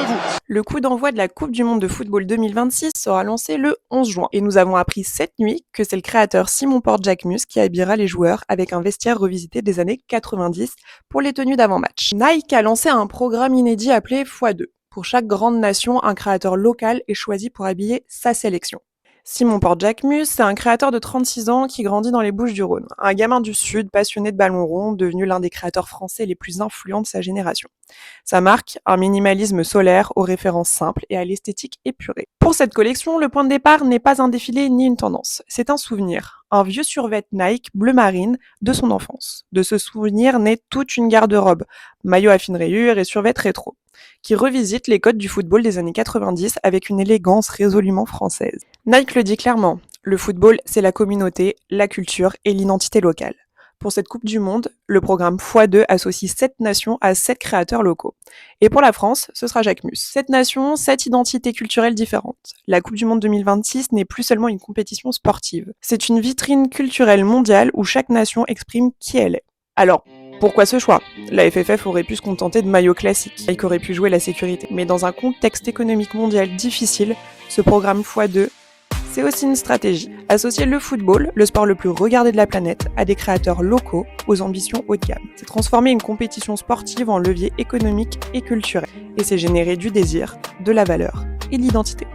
vous. Le coup d'envoi de la Coupe du monde de football 2026 sera lancé le 11 juin et nous avons appris cette nuit que c'est le créateur Simon Porte-Jacquemus qui habillera les joueurs avec un vestiaire revisité des années 90 pour les tenues d'avant-match. Nike a lancé un programme inédit appelé x2. Pour chaque grande nation, un créateur local est choisi pour habiller sa sélection. Simon Porte-Jacquemus, c'est un créateur de 36 ans qui grandit dans les Bouches-du-Rhône. Un gamin du Sud, passionné de ballon rond, devenu l'un des créateurs français les plus influents de sa génération. Sa marque, un minimalisme solaire aux références simples et à l'esthétique épurée. Pour cette collection, le point de départ n'est pas un défilé ni une tendance, c'est un souvenir. Un vieux survêt Nike bleu marine de son enfance. De ce souvenir naît toute une garde-robe, maillot à fines rayures et survêt rétro, qui revisite les codes du football des années 90 avec une élégance résolument française. Nike le dit clairement, le football, c'est la communauté, la culture et l'identité locale. Pour cette Coupe du Monde, le programme x2 associe 7 nations à 7 créateurs locaux. Et pour la France, ce sera Jacquemus. 7 nations, 7 identités culturelles différentes. La Coupe du Monde 2026 n'est plus seulement une compétition sportive. C'est une vitrine culturelle mondiale où chaque nation exprime qui elle est. Alors, pourquoi ce choix ? La FFF aurait pu se contenter de maillots classiques, Nike aurait pu jouer la sécurité. Mais dans un contexte économique mondial difficile, ce programme x2, c'est aussi une stratégie. Associer le football, le sport le plus regardé de la planète, à des créateurs locaux aux ambitions haut de gamme. C'est transformer une compétition sportive en levier économique et culturel. Et c'est générer du désir, de la valeur et de l'identité.